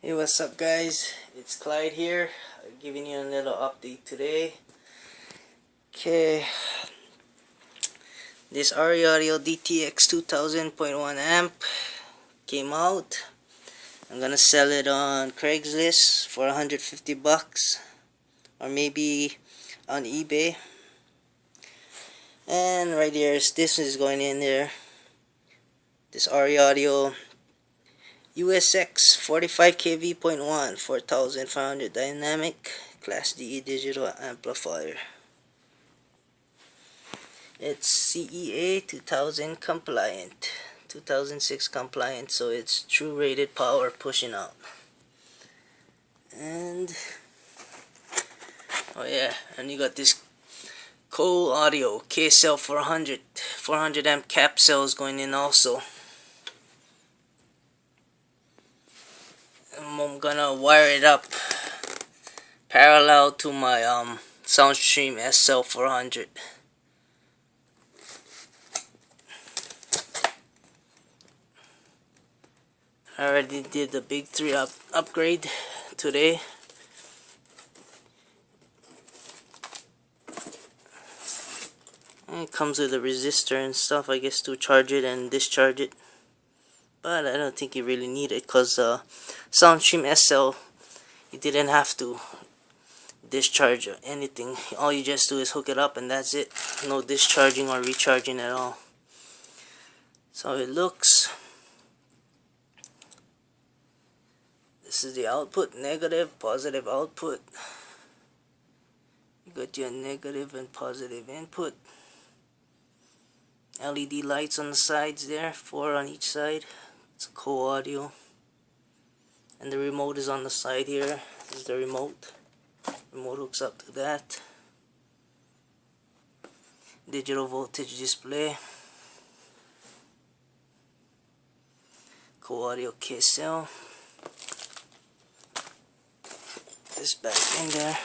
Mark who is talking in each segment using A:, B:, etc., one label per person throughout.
A: Hey, what's up guys? It's Clyde here, giving you a little update today. Okay, this RE Audio DTX2000.1 amp came out. I'm gonna sell it on Craigslist for 150 bucks or maybe on eBay. And right here, this is going in there. This RE Audio Usx45Kv.1 4500 dynamic Class D digital amplifier. It's CEA 2000 compliant, 2006 compliant, so it's true rated power pushing out. And oh yeah, and you got this KCELL audio KCELL-400 400 amp cap cells going in also. I'm gonna wire it up parallel to my Soundstream SL400. I already did the big 3 upgrade today. And it comes with a resistor and stuff, I guess, to charge it and discharge it. But I don't think you really need it, because Soundstream SL, you didn't have to discharge or anything. All you just do is hook it up and that's it. No discharging or recharging at all. So it looks. This is the output, negative, positive output. You got your negative and positive input. LED lights on the sides there, 4 on each side. It's a co-audio. And the remote is on the side here. This is the remote. Remote hooks up to that. Digital voltage display. Co-audio KCELL. This back in there.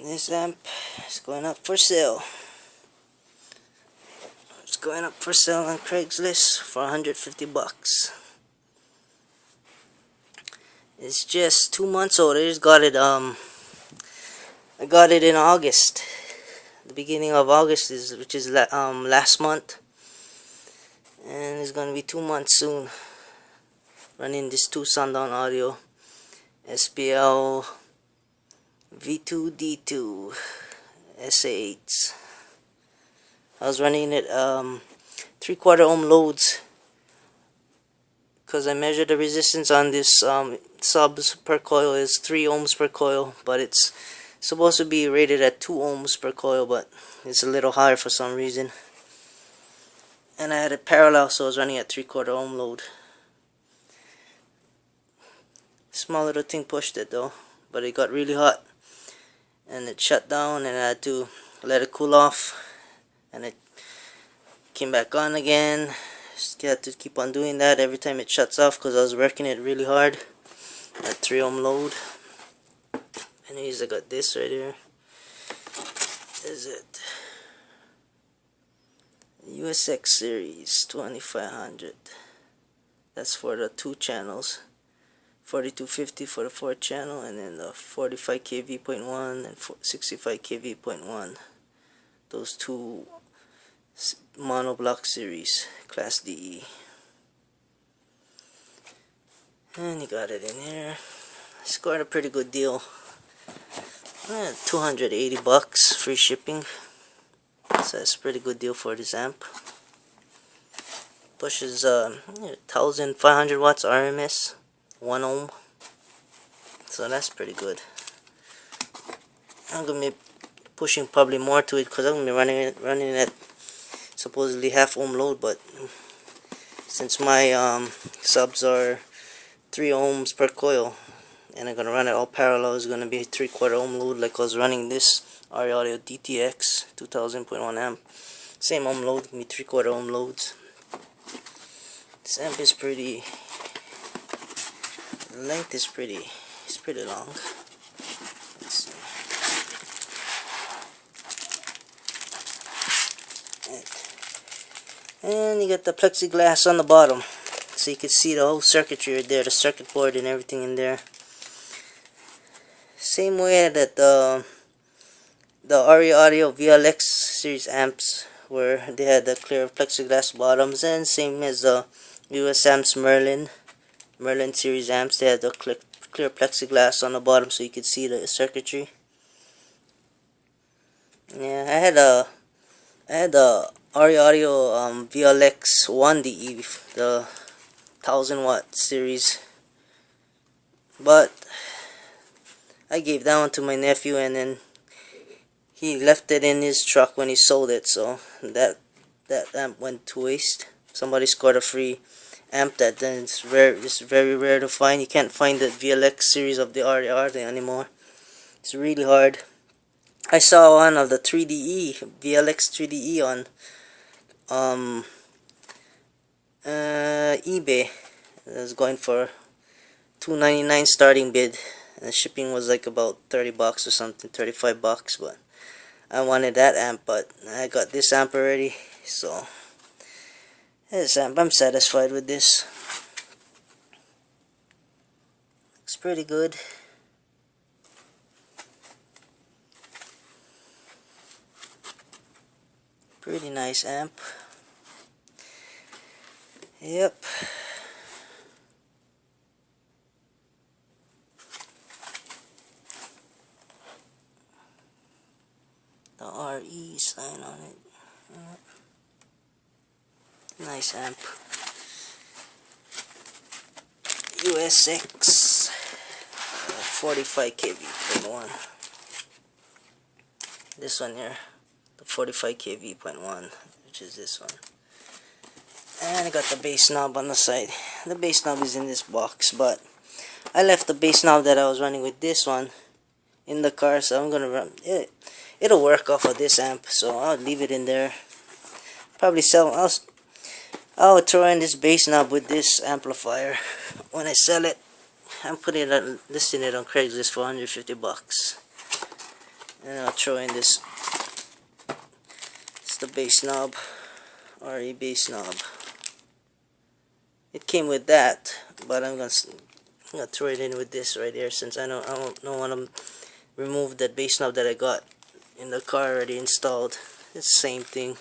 A: This amp is going up for sale. It's going up for sale on Craigslist for 150 bucks. It's just 2 months old. I just got it I got it in August. The beginning of August which is last month. And it's going to be 2 months soon. Running this 2 Sundown Audio SPL V2D2 SA8s. I was running it 3/4 ohm loads, because I measured the resistance on this subs per coil is 3 ohms per coil, but it's supposed to be rated at 2 ohms per coil, but it's a little higher for some reason. And I had it parallel, so I was running at 3/4 ohm load. Small little thing pushed it though, but it got really hot and it shut down, and I had to let it cool off, and it came back on again. Just had to keep on doing that every time it shuts off, because I was working it really hard at 3 ohm load. Anyways, I got this right here. Is it Usx series 2500? That's for the 2 channels. 4250 for the 4th channel, and then the 45Kv.1 and 65Kv.1. Those 2 monoblock series, Class D. And you got it in here. I scored a pretty good deal. 280 bucks, free shipping. So that's a pretty good deal for this amp. Pushes 1500 watts RMS, 1 ohm. So that's pretty good. I'm gonna be pushing probably more to it, because I'm gonna be running it at supposedly half ohm load, but since my subs are 3 ohms per coil and I'm gonna run it all parallel, it's gonna be 3/4 ohm load, like I was running this RE Audio DTX 2000.1 amp. Same ohm load, me 3/4 ohm loads. This amp is pretty The length is it's pretty long. Let's see. And you got the plexiglass on the bottom, so you can see the whole circuitry right there, the circuit board and everything in there. Same way that the RE Audio VLX series amps, where they had the clear plexiglass bottoms, and same as the US amps Merlin series amps, they had the clear plexiglass on the bottom so you could see the circuitry. Yeah, I had the RE Audio VLX1DE, the 1000-watt series, but I gave that one to my nephew, and then he left it in his truck when he sold it, so that amp went to waste. Somebody scored a free amp that then it's very rare to find. You can't find the VLX series of the RE Audio anymore. It's really hard. I saw one of the 3DE VLX 3DE on eBay. It was going for $2.99 starting bid, and the shipping was like about 30 bucks or something, 35 bucks, but I wanted that amp, but I got this amp already, so this amp, I'm satisfied with this. Looks pretty good. Pretty nice amp. Yep. The RE sign on it. Nice amp. Usx45Kv.1. This one here, the 45Kv.1, which is this one. And I got the bass knob on the side. The bass knob is in this box, but I left the bass knob that I was running with this one in the car, so I'm gonna run it. It'll work off of this amp, so I'll leave it in there. Probably sell. I'll throw in this bass knob with this amplifier when I sell it. I'm listing it on Craigslist for 150 bucks, and I'll throw in this. It's the bass knob, RE bass knob. It came with that, but I'm gonna throw it in with this right here, since I don't want to remove that bass knob that I got in the car already installed. It's the same thing.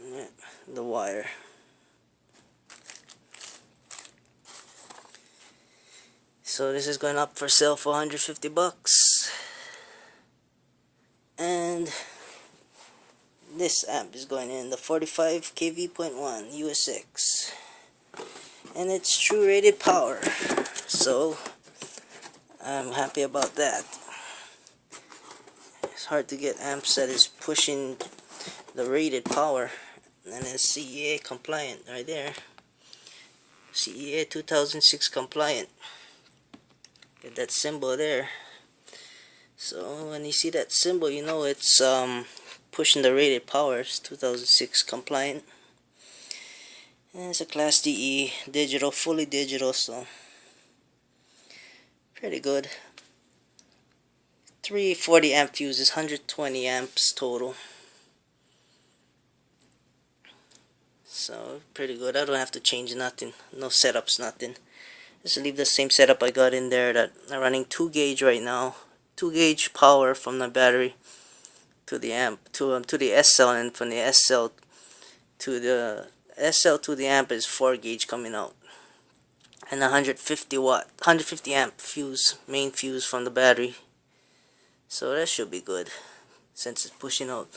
A: Yeah, the wire. So this is going up for sale for 150 bucks. And this amp is going in the 45Kv.1 Usx, and it's true rated power, so I'm happy about that. It's hard to get amps that is pushing the rated power, and it's CEA compliant right there. CEA 2006 compliant. Get that symbol there. So when you see that symbol, you know it's pushing the rated power. It's 2006 compliant. And it's a Class DE digital, fully digital, so pretty good. 340 amp fuses, 120 amps total. So pretty good. I don't have to change nothing, no setups, nothing. Just leave the same setup I got in there. That I'm running 2 gauge right now. 2 gauge power from the battery to the amp, to the SL, and from the SL to the amp is 4 gauge coming out, and 150 amp fuse, main fuse from the battery. So that should be good, since it's pushing out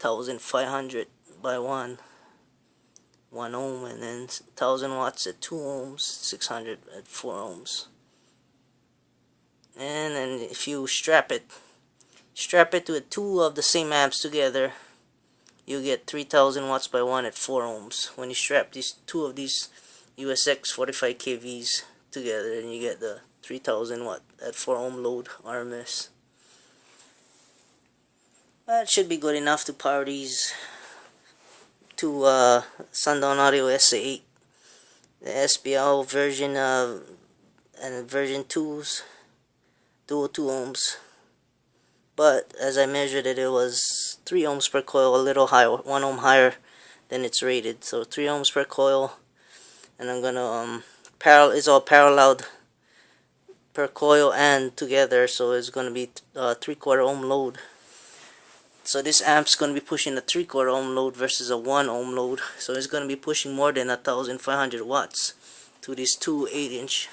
A: 1500 by 1 ohm, and then 1000 watts at 2 ohms, 600 at 4 ohms. And then if you strap it to 2 of the same amps together, you get 3000 watts by 1 at 4 ohms. When you strap these 2 of these Usx45Kvs together, and you get the 3000 watt at 4 ohm load RMS. That should be good enough to power these to Sundown Audio SA8 the SPL version of and version 2's dual 2 ohms. But as I measured it, it was 3 ohms per coil, a little higher, 1 ohm higher than it's rated. So 3 ohms per coil, and I'm gonna it's all paralleled per coil and together, so it's gonna be 3/4 ohm load. So this amp's gonna be pushing a 3/4 ohm load versus a 1 ohm load. So it's gonna be pushing more than 1,500 watts to these two 8-inch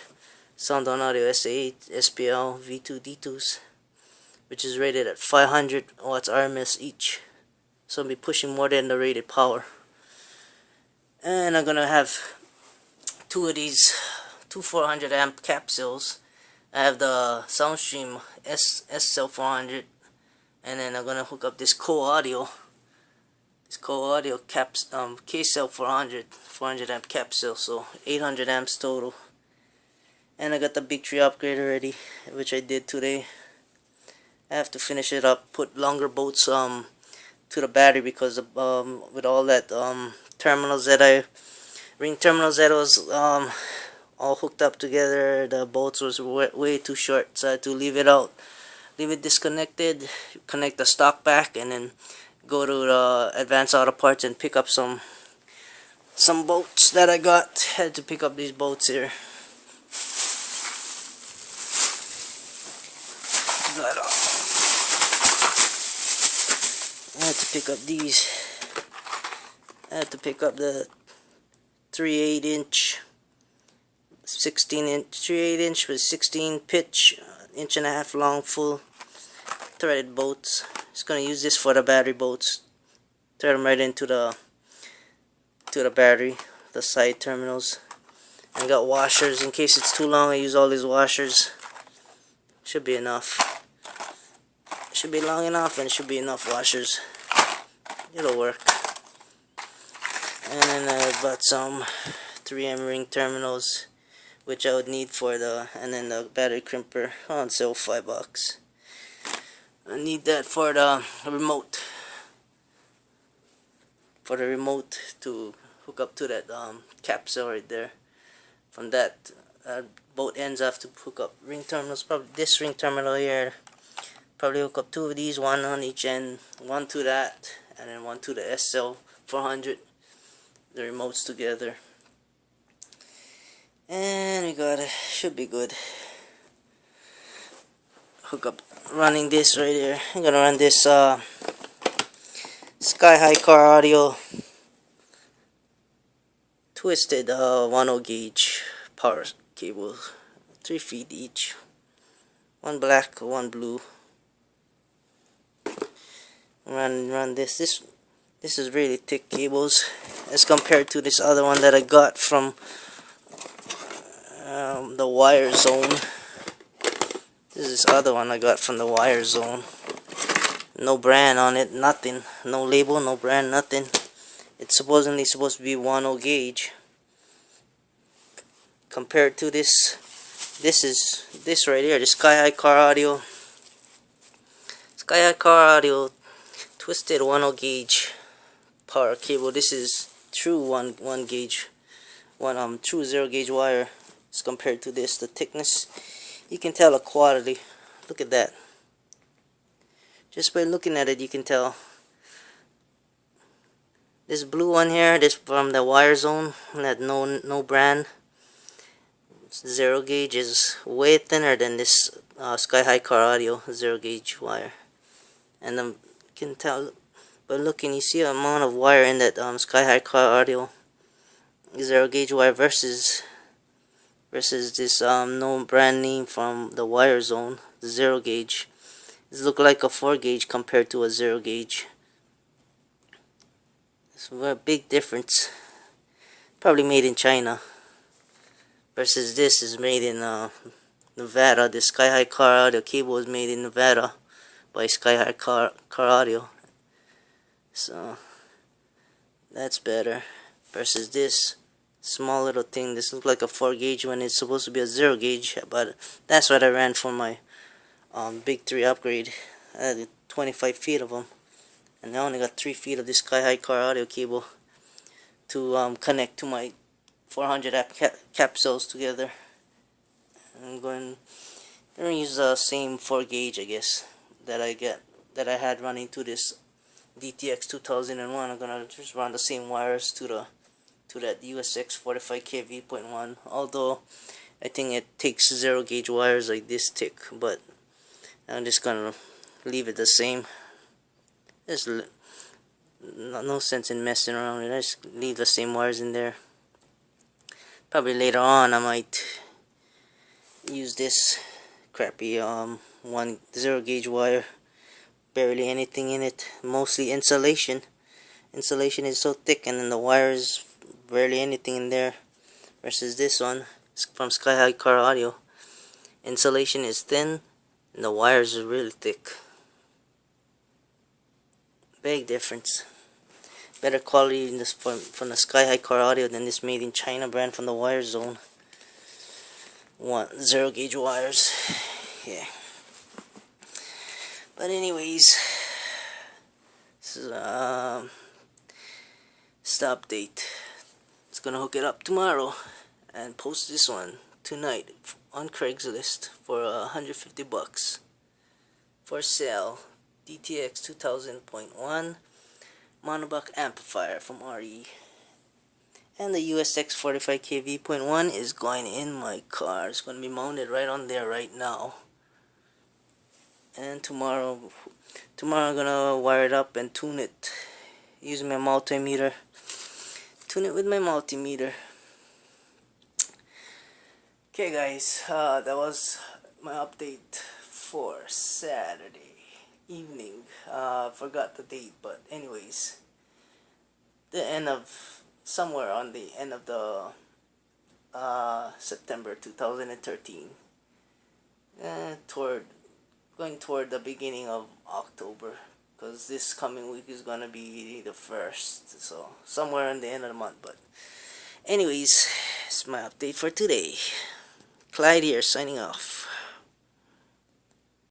A: Sound On Audio SA8 SPL V2 D2s, which is rated at 500 watts RMS each. So I'll be pushing more than the rated power. And I'm gonna have two of these, two 400 amp capsules. I have the Soundstream SCELL-400, and then I'm gonna hook up this KCELL Audio KCELL-400 400 amp capsule, so 800 amps total. And I got the big tree upgrade already, which I did today. I have to finish it up, put longer bolts to the battery, because with all that ring terminals that was all hooked up together, the bolts was way too short, so I had to leave it disconnected, connect the stock back, and then go to the Advanced Auto Parts and pick up some bolts that I got. Had to pick up these bolts here. I had to pick up these. I had to pick up the 3 8-inch 3 8-inch with 16 pitch, 1.5 long, full threaded bolts. Just gonna use this for the battery bolts. Thread them right into the battery, the side terminals. I got washers in case it's too long. I use all these washers. Should be enough. Should be long enough, and it should be enough washers. It'll work. And then I bought some 3M ring terminals, which I would need for and then the battery crimper on sale, $5. I need that for the remote. For the remote to hook up to that capsule right there. From that, both ends have to hook up ring terminals. Probably this ring terminal here. Probably hook up 2 of these, one on each end, one to that, and then one to the SCELL-400. The remotes together. And we got it. Should be good. Hook up, running this right here. I'm gonna run this Sky High Car Audio twisted 1/0 gauge power cables, 3 feet each, one black, one blue. Run this. This is really thick cables as compared to this other one that I got from the Wire Zone. This is this other one I got from the Wire Zone. No brand on it, nothing, no label, no brand, nothing. It's supposedly supposed to be 1/0 gauge. Compared to this is this right here, the Sky High Car Audio. Sky High Car Audio twisted 1/0 gauge power cable. This is true one gauge, true 0 gauge wire. As compared to this, the thickness, you can tell the quality. Look at that. Just by looking at it, you can tell. This blue one here, this from the Wire Zone, that no brand, 0 gauge, is way thinner than this Sky High Car Audio 0 gauge wire. And you can tell by looking, you see the amount of wire in that Sky High Car Audio 0 gauge wire versus this no brand name from the Wire Zone, the 0 gauge. It looks like a 4 gauge compared to a 0 gauge. It's a big difference. Probably made in China. Versus this is made in Nevada. The Sky High Car Audio cable is made in Nevada by Sky High Car Audio. So that's better. Versus this small little thing. This looks like a 4 gauge when it's supposed to be a 0 gauge, but that's what I ran for my big 3 upgrade. I had 25 feet of them, and I only got 3 feet of this Sky High Car Audio cable to connect to my 400 capsules together. I'm going to use the same 4 gauge, I guess, that I had running to this DTX2001. I'm gonna just run the same wires to that Usx45Kv.1. Although I think it takes 0 gauge wires like this thick, but I'm just gonna leave it the same. There's no sense in messing around with it. I just leave the same wires in there. Probably later on I might use this crappy 0 gauge wire. Barely anything in it, mostly insulation. Insulation is so thick, and then the wires barely anything in there. Versus this one from Sky High Car Audio, insulation is thin and the wires are really thick. Big difference. Better quality in this from the Sky High Car Audio than this made in China brand from the Wire Zone. 0 gauge wires. Yeah. But anyways, this is the update. It's gonna hook it up tomorrow and post this one tonight on Craigslist for $150 for sale. DTX2000.1 monobuck amplifier from RE. And the Usx45Kv.1 is going in my car. It's going to be mounted right on there right now. And tomorrow I'm gonna wire it up and tune it using my multimeter. Tune it with my multimeter. Okay guys, that was my update for Saturday evening. Forgot the date, but anyways, somewhere on the end of the September 2013, going toward the beginning of October, because this coming week is gonna be the 1st, so somewhere in the end of the month. But anyways, it's my update for today. Clyde here, signing off.